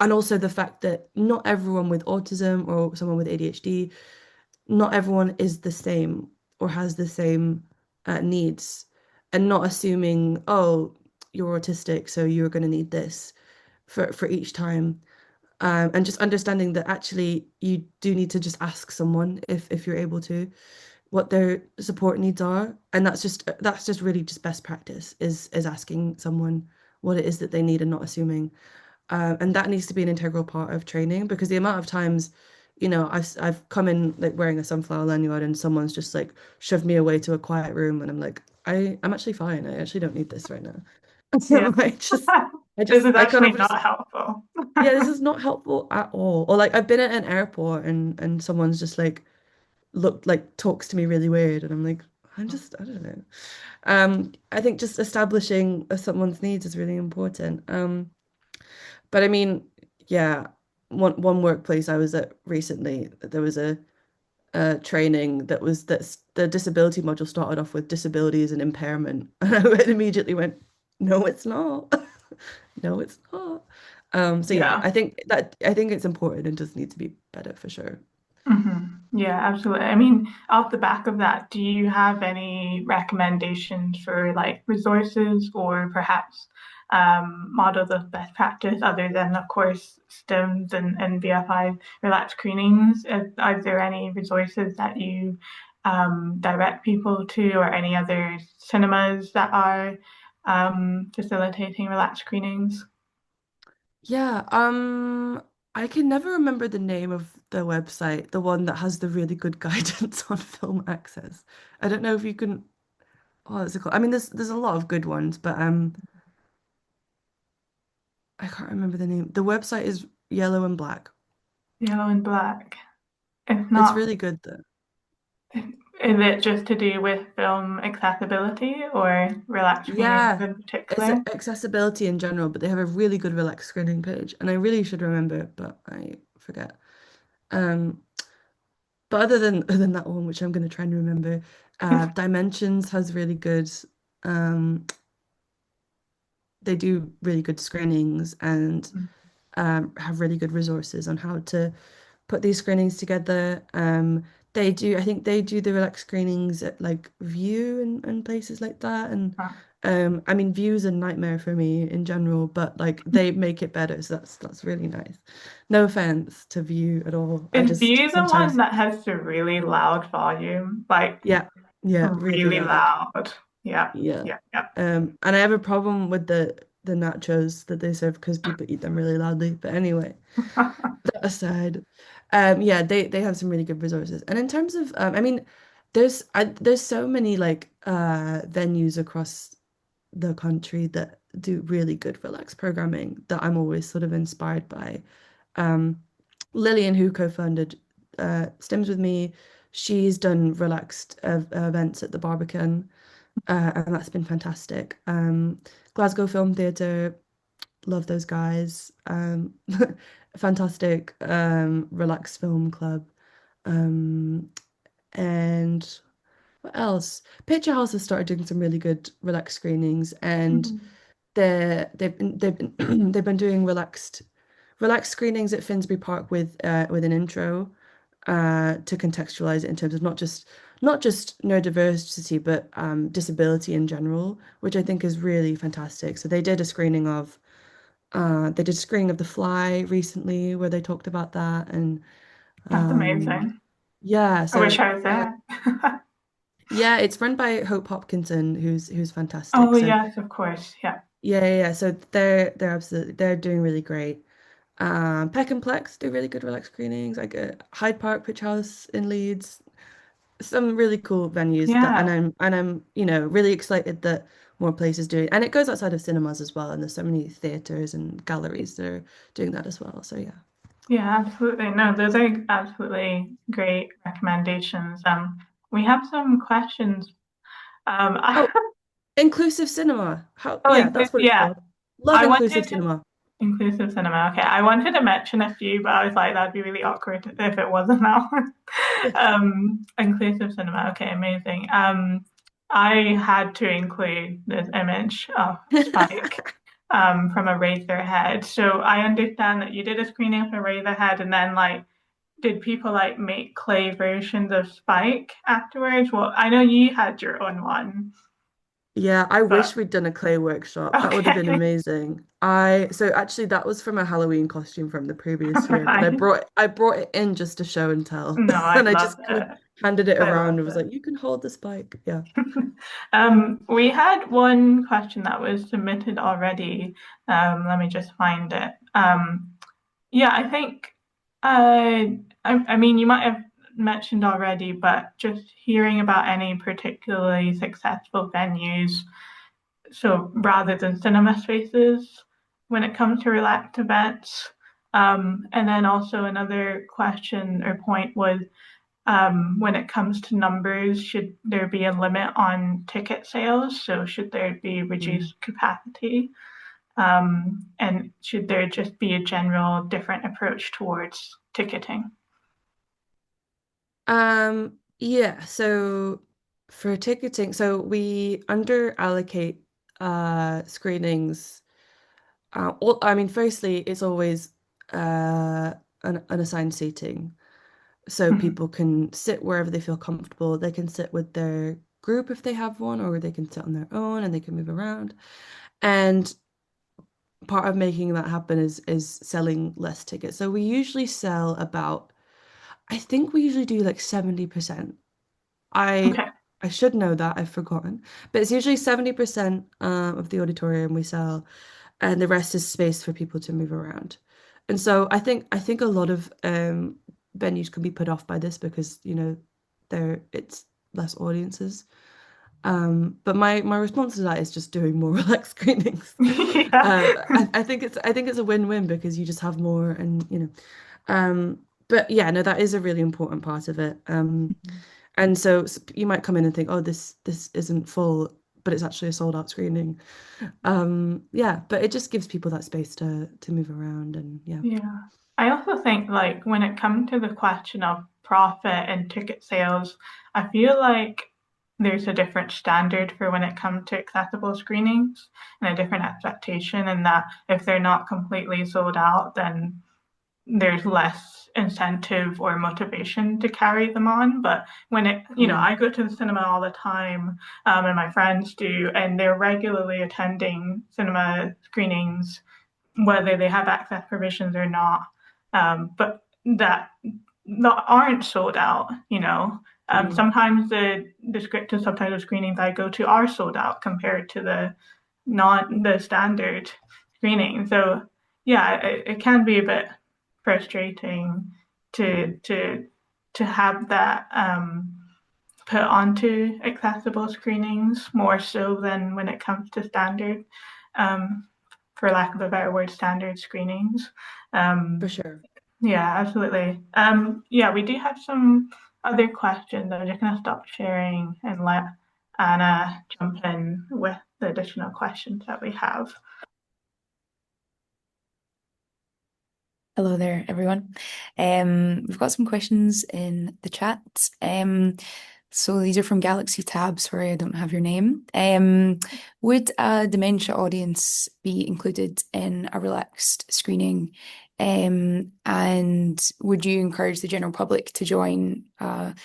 and also the fact that not everyone with autism or someone with ADHD, not everyone is the same or has the same needs, and not assuming, oh, you're autistic, so you're going to need this for each time. And just understanding that actually you do need to just ask someone if you're able to what their support needs are, and that's just really just best practice is asking someone what it is that they need and not assuming. And that needs to be an integral part of training because the amount of times, I've come in like wearing a sunflower lanyard and someone's just like shoved me away to a quiet room and I'm like, I'm actually fine. I actually don't need this right now. Yeah. So This is I kind actually of just, not helpful. yeah, this is not helpful at all. Or like I've been at an airport and someone's just like talks to me really weird and I'm like, I don't know. I think just establishing someone's needs is really important. But I mean, yeah, one workplace I was at recently, there was a training that's the disability module started off with disabilities and impairment, and I immediately went, no, it's not. No, it's not. So yeah, Yeah. I think it's important and does need to be better for sure. Hmm. Yeah, absolutely. I mean, off the back of that, do you have any recommendations for like resources or perhaps models of best practice other than, of course, STIMs and BFI relaxed screenings? Are there any resources that you direct people to or any other cinemas that are facilitating relaxed screenings? Yeah, I can never remember the name of the website, the one that has the really good guidance on film access. I don't know if you can, oh, what's it called? I mean, there's a lot of good ones, but I can't remember the name. The website is yellow and black. Yellow and black. If It's not, really good though. is it just to do with film accessibility or relaxed screenings Yeah, in it's particular? accessibility in general, but they have a really good relax screening page, and I really should remember it, but I forget. Um, but other than that one, which I'm going to try and remember, Dimensions has really good. Um, they do really good screenings and have really good resources on how to put these screenings together. I think they do the relaxed screenings at like View and places like that. And I mean, View's a nightmare for me in general, but like they make it better, so that's really nice. No offense to View at all. I Is just View the one sometimes, that has the really loud volume? Like yeah, yeah, really really loud. loud. Yeah, Yeah. yeah, yeah. And I have a problem with the nachos that they serve because people eat them really loudly. But anyway, that aside, yeah, they have some really good resources. And in terms of, I mean, there's so many like venues across the country that do really good relaxed programming that I'm always sort of inspired by. Um, Lillian, who co-founded Stims with me, she's done relaxed events at the Barbican, and that's been fantastic. Glasgow Film Theatre, love those guys. Fantastic, relaxed film club. Um, and what else? Picture House has started doing some really good relaxed screenings, and Mhm. they've been they've been doing relaxed screenings at Finsbury Park with an intro to contextualize it in terms of not just neurodiversity, but disability in general, which I think is really fantastic. So they did a screening of The Fly recently where they talked about that, and That's um, amazing. yeah, I wish so I was there. yeah, it's run by Hope Hopkinson, who's Oh fantastic. So yes, of course. Yeah. yeah. So they're doing really great. Peck and Plex do really good relaxed screenings, like Hyde Park Pitch House in Leeds. Some really cool venues that, and Yeah. I'm really excited that more places do it, and it goes outside of cinemas as well, and there's so many theaters and galleries that are doing that as well. So yeah. Yeah, absolutely. No, those are absolutely great recommendations. We have some questions. Oh, inclusive cinema. How? Oh, Yeah, that's what it's yeah. called. Love I inclusive wanted cinema. inclusive cinema. Okay, I wanted to mention a few, but I was like, that'd be really awkward if it wasn't that one. Inclusive cinema. Okay, amazing. I had to include this image of Spike from a Razorhead. So I understand that you did a screening of a Razorhead, and then like, did people like make clay versions of Spike afterwards? Well, I know you had your own one, Yeah, I but wish we'd done a clay workshop. That would have been okay, amazing. I so actually that was from a Halloween costume from the previous year, but I right. brought I brought it in just to show and tell. No, I And I love just kind of it. handed it I around love and was it. like, you can hold the spike. Yeah. We had one question that was submitted already. Let me just find it. Yeah, I think, I mean, you might have mentioned already, but just hearing about any particularly successful venues, so rather than cinema spaces, when it comes to relaxed events. And then also another question or point was when it comes to numbers, should there be a limit on ticket sales? So should there be Mm. reduced capacity? And should there just be a general different approach towards ticketing? Yeah, so for ticketing, so we under allocate screenings. I mean, firstly, it's always an assigned seating. So Mhm. people can sit wherever they feel comfortable. They can sit with their group if they have one, or they can sit on their own and they can move around. And part of making that happen is selling less tickets. So we usually sell about, I think we usually do like 70%. I Okay. I should know that, I've forgotten. But it's usually 70% of the auditorium we sell, and the rest is space for people to move around. And so I think a lot of venues can be put off by this because, it's less audiences. But my response to that is just doing more relaxed screenings. Yeah. I think it's a win-win because you just have more and but yeah, no, that is a really important part of it. And so you might come in and think, oh, this isn't full, but it's actually a sold out screening. Yeah, but it just gives people that space to move around and yeah. Yeah. I also think like when it comes to the question of profit and ticket sales, I feel like there's a different standard for when it comes to accessible screenings and a different expectation, and that if they're not completely sold out, then there's less incentive or motivation to carry them on. But when Mm, I go to the cinema all the time, and my friends do, and they're regularly attending cinema screenings whether they have access provisions or not, but that not aren't sold out. mm, Sometimes the descriptive subtitle screenings I go to are sold out compared to the not the standard screening. So yeah, it can be a bit frustrating to to have that put onto accessible screenings more so than when it comes to standard. Um, for lack of a better word, standard screenings. for Um, sure. yeah, absolutely. Yeah, we do have some other questions. I'm just going to stop sharing and let Anna jump in with the additional questions that we have. Hello there, everyone. We've got some questions in the chat. So these are from Galaxy Tab. Sorry, I don't have your name. Would a dementia audience be included in a relaxed screening? And would you encourage the general public to join a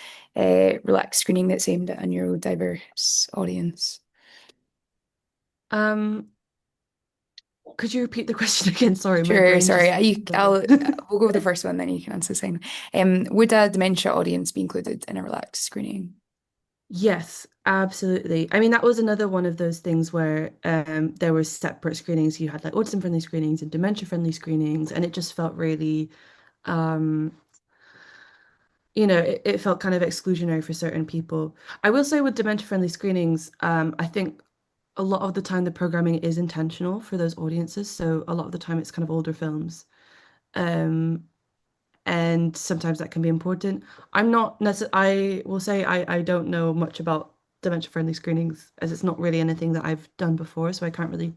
relaxed screening that's aimed at a neurodiverse audience? Um, could you repeat the question again? Sorry, my Sure, brain sorry. just We'll go with the first one, then you can answer the second. Would a dementia audience be included in a relaxed screening? Yes, absolutely. I mean, that was another one of those things where there were separate screenings. You had like autism-friendly screenings and dementia-friendly screenings, and it just felt really, um, it felt kind of exclusionary for certain people. I will say with dementia-friendly screenings, I think a lot of the time the programming is intentional for those audiences. So a lot of the time it's kind of older films. Um, and sometimes that can be important. I'm not necessarily, I will say I don't know much about dementia-friendly screenings as it's not really anything that I've done before, so I can't really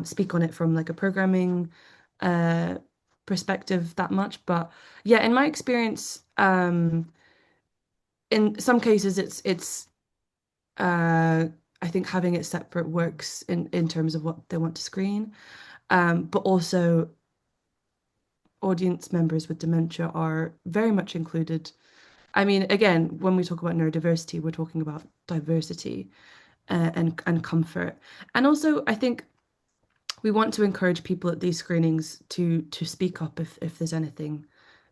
speak on it from like a programming uh, perspective that much. But yeah, in my experience, in some cases uh, I think having it separate works in terms of what they want to screen. But also audience members with dementia are very much included. I mean, again, when we talk about neurodiversity, we're talking about diversity and comfort. And also, I think we want to encourage people at these screenings to speak up if there's anything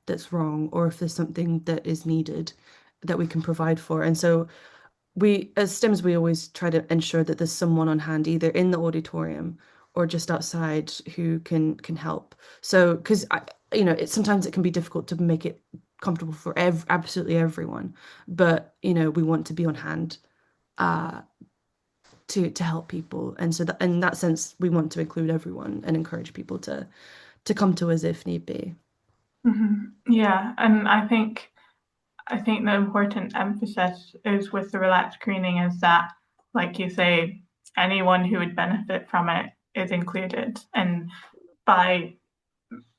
that's wrong or if there's something that is needed that we can provide for. And so we, as Stims, we always try to ensure that there's someone on hand, either in the auditorium or just outside, who can help. So, because sometimes it can be difficult to make it comfortable for absolutely everyone, but we want to be on hand uh, to help people, and so that in that sense, we want to include everyone and encourage people to come to us if need be. Yeah, and I think the important emphasis is with the relaxed screening is that, like you say, anyone who would benefit from it is included. And by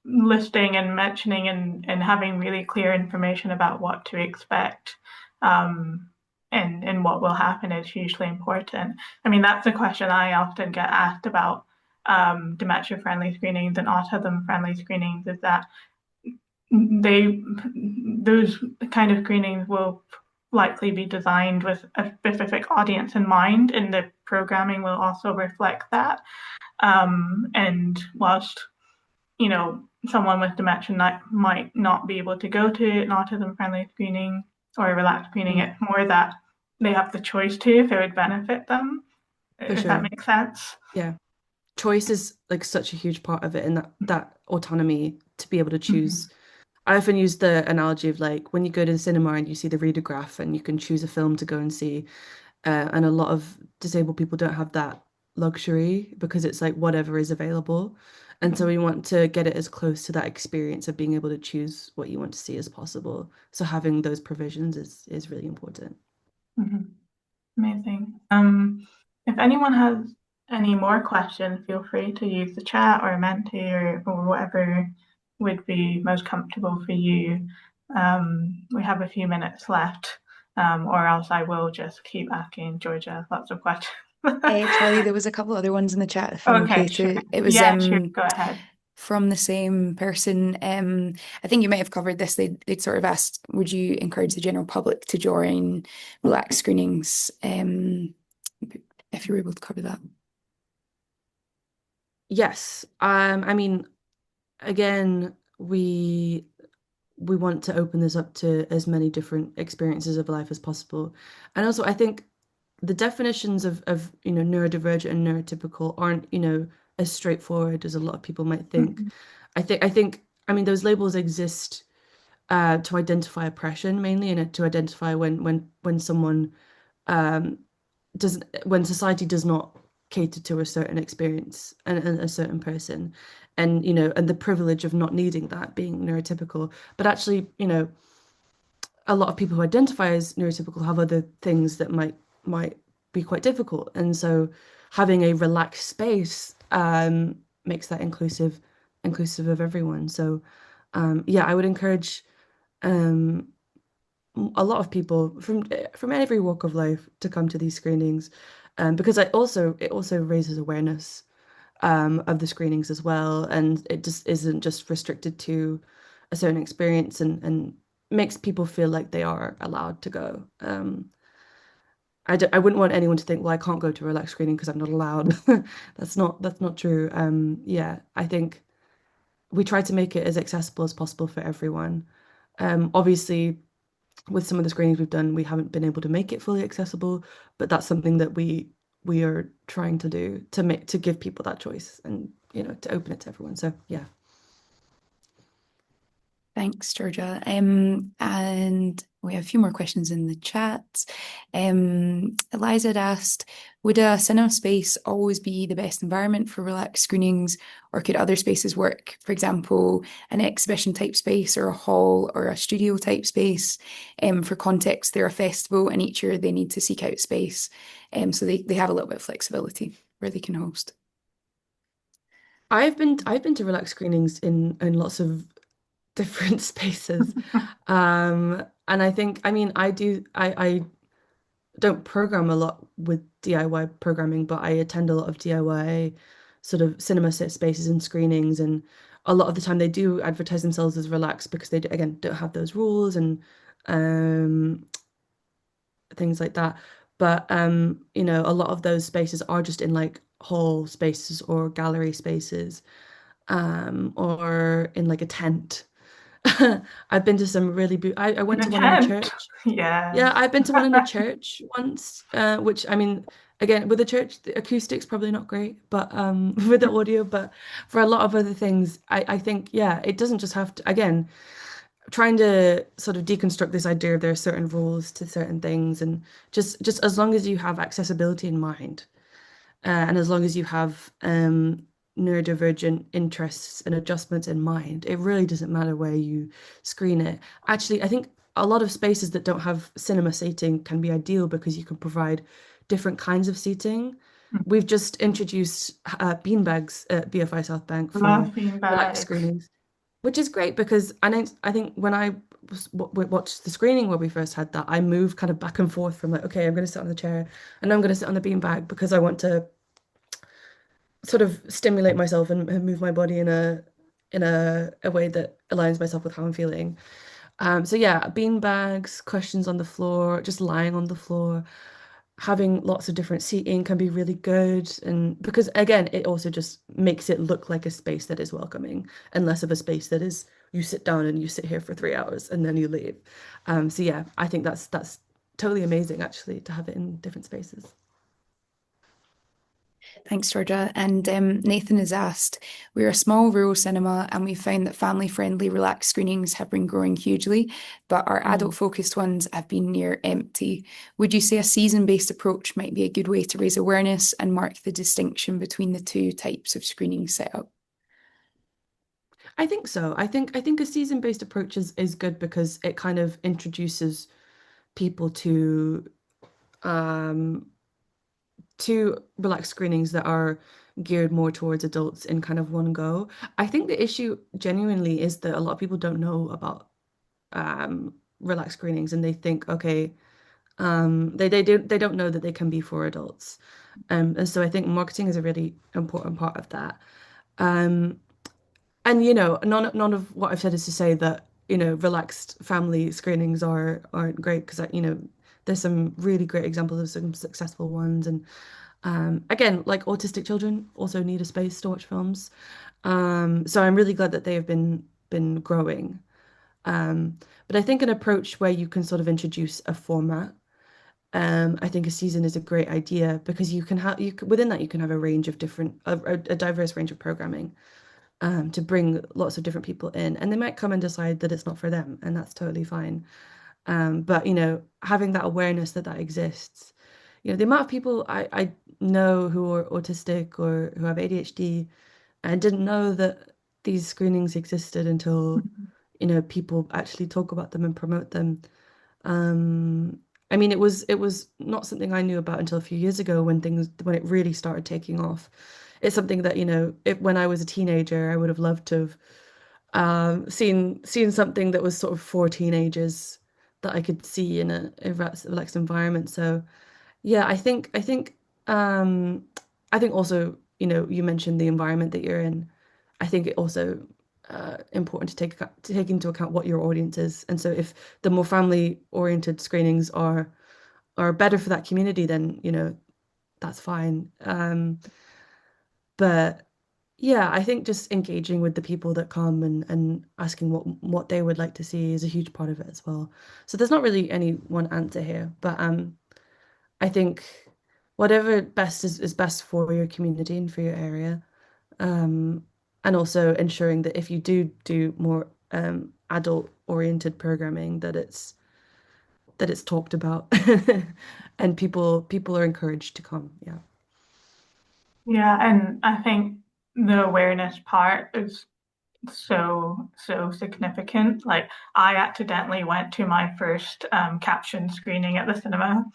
listing and mentioning and having really clear information about what to expect and what will happen is hugely important. I mean, that's a question I often get asked about dementia friendly screenings and autism friendly screenings is that those kind of screenings will likely be designed with a specific audience in mind, and the programming will also reflect that. And whilst, someone with dementia might not be able to go to an autism-friendly screening or a relaxed screening, it's more that they have the choice to if it would benefit them, For if that sure. makes sense. Yeah. Choice is like such a huge part of it, and that autonomy to be able to choose. I often use the analogy of like when you go to the cinema and you see the reader graph and you can choose a film to go and see. And a lot of disabled people don't have that luxury because it's like whatever is available. And so we want to get it as close to that experience of being able to choose what you want to see as possible. So having those provisions is really important. Mhm. Amazing. If anyone has any more questions, feel free to use the chat or Menti or whatever would be most comfortable for you. We have a few minutes left, or else I will just keep asking Georgia lots of questions. Charlie, there was a couple other ones in the chat if I'm okay Okay, sure. to. It was Yeah, sure. Go ahead. from the same person. I think you might have covered this. They'd sort of asked, would you encourage the general public to join relaxed screenings? If you were able to cover that. Yes. I mean, again, we want to open this up to as many different experiences of life as possible. And also I think the definitions of neurodivergent and neurotypical aren't, as straightforward as a lot of people might think. Mhm. I think I mean those labels exist to identify oppression mainly, and to identify when someone um doesn't when society does not cater to a certain experience and a certain person, and and the privilege of not needing that, being neurotypical. But actually, a lot of people who identify as neurotypical have other things that might be quite difficult, and so having a relaxed space makes that inclusive of everyone. So yeah, I would encourage um, a lot of people from every walk of life to come to these screenings, because it also raises awareness of the screenings as well, and it just isn't just restricted to a certain experience, and makes people feel like they are allowed to go. I wouldn't want anyone to think, well, I can't go to a relaxed screening because I'm not allowed. That's not true. Yeah, I think we try to make it as accessible as possible for everyone. Obviously, with some of the screenings we've done, we haven't been able to make it fully accessible, but that's something that we are trying to do to give people that choice, and to open it to everyone. So yeah. Thanks, Georgia. And we have a few more questions in the chat. Eliza had asked, would a cinema space always be the best environment for relaxed screenings, or could other spaces work? For example, an exhibition type space or a hall or a studio type space. For context, they're a festival and each year they need to seek out space. So they have a little bit of flexibility where they can host. I've been to relaxed screenings in lots of different spaces. And I think, I mean, I don't program a lot with DIY programming, but I attend a lot of DIY sort of cinema set spaces and screenings, and a lot of the time they do advertise themselves as relaxed because they again don't have those rules and um things like that. But a lot of those spaces are just in like hall spaces or gallery spaces, or in like a tent. I've been to some really I In went a to one in a tent. church. Yes. Yeah, I've been to one in a church once, which I mean, again, with the church, the acoustics probably not great, but with the audio, but for a lot of other things, I think, yeah, it doesn't just have to, again, trying to sort of deconstruct this idea of there are certain rules to certain things, and just as long as you have accessibility in mind, and as long as you have neurodivergent interests and adjustments in mind, it really doesn't matter where you screen it. Actually, I think a lot of spaces that don't have cinema seating can be ideal because you can provide different kinds of seating. We've just introduced beanbags at BFI South Bank for Love being relaxed bags. screenings, which is great because I think when I watched the screening where we first had that, I moved kind of back and forth from like, okay, I'm going to sit on the chair and I'm going to sit on the beanbag because I want to sort of stimulate myself and move my body in in a way that aligns myself with how I'm feeling. So yeah, bean bags, cushions on the floor, just lying on the floor, having lots of different seating can be really good. And because again, it also just makes it look like a space that is welcoming and less of a space that is you sit down and you sit here for 3 hours and then you leave. So yeah, I think that's totally amazing actually to have it in different spaces. Thanks, Georgia. And Nathan has asked, we're a small rural cinema and we found that family-friendly relaxed screenings have been growing hugely, but our Mm. adult-focused ones have been near empty. Would you say a season-based approach might be a good way to raise awareness and mark the distinction between the two types of screening setup? I think so. I think a season-based approach is good because it kind of introduces people um to relaxed screenings that are geared more towards adults in kind of one go. I think the issue genuinely is that a lot of people don't know about relaxed screenings and they think, okay, they don't know that they can be for adults. And so I think marketing is a really important part of that. Um, and none of what I've said is to say that, relaxed family screenings aren't great because there's some really great examples of some successful ones. And again, like autistic children also need a space to watch films. So I'm really glad that they have been growing. Um, but I think an approach where you can sort of introduce a format. I think a season is a great idea because within that you can have a range of a diverse range of programming to bring lots of different people in, and they might come and decide that it's not for them, and that's totally fine. But having that awareness that that exists, the amount of people I know who are autistic or who have ADHD and didn't know that these screenings existed until people actually talk about them and promote them. Um, I mean, it was not something I knew about until a few years ago when it really started taking off. It's something that, when I was a teenager, I would have loved to have seen something that was sort of for teenagers that I could see in a relaxed environment. So yeah, um I think also, you mentioned the environment that you're in. I think it also important to take into account what your audience is. And so if the more family oriented screenings are better for that community, then, that's fine. But yeah, I think just engaging with the people that come and asking what they would like to see is a huge part of it as well. So there's not really any one answer here, but I think whatever is best for your community and for your area. Um, and also ensuring that if you do more adult oriented programming, that it's talked about and people are encouraged to come. Yeah. Yeah, and I think the awareness part is so significant. Like I accidentally went to my first caption screening at the cinema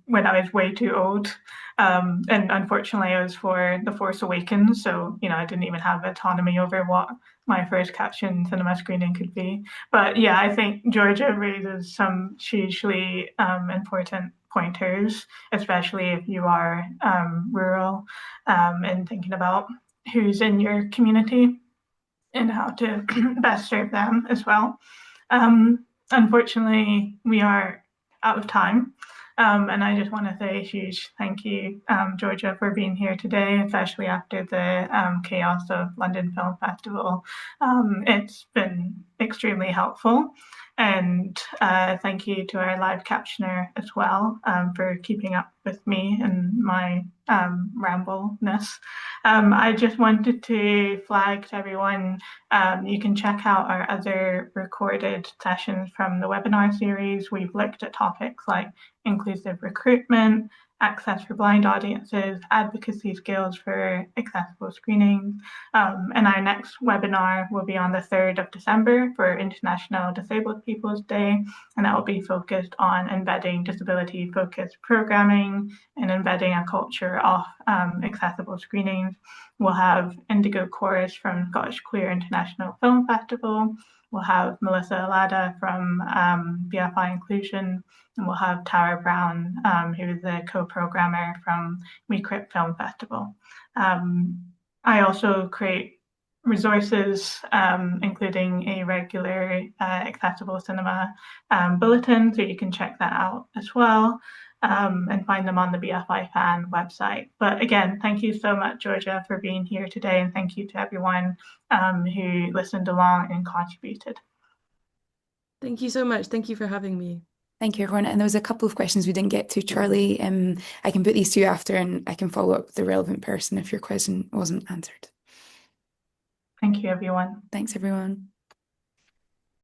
when I was way too old. And unfortunately it was for The Force Awakens, so I didn't even have autonomy over what my first caption cinema screening could be. But yeah, I think Georgia raises some hugely important pointers, especially if you are rural and thinking about who's in your community and how to best serve them as well. Unfortunately, we are out of time. And I just want to say a huge thank you, Georgia, for being here today, especially after the chaos of London Film Festival. It's been extremely helpful. And thank you to our live captioner as well for keeping up with me and my rambleness. I just wanted to flag to everyone you can check out our other recorded sessions from the webinar series. We've looked at topics like inclusive recruitment, access for blind audiences, advocacy skills for accessible screenings. And our next webinar will be on the 3rd of December for International Disabled Peoples Day, and that will be focused on embedding disability-focused programming and embedding a culture of accessible screenings. We'll have Indigo Chorus from Scottish Queer International Film Festival. We'll have Melissa Alada from BFI Inclusion, and we'll have Tara Brown, who is the co-programmer from We Crypt Film Festival. I also create resources, including a regular accessible cinema bulletin, so you can check that out as well, and find them on the BFI FAN website. But again, thank you so much, Georgia, for being here today, and thank you to everyone who listened along and contributed. Thank you so much. Thank you for having me. Thank you, everyone. And there was a couple of questions we didn't get to, Charlie. I can put these to you after, and I can follow up with the relevant person if your question wasn't answered. Thank you, everyone. Thanks, everyone.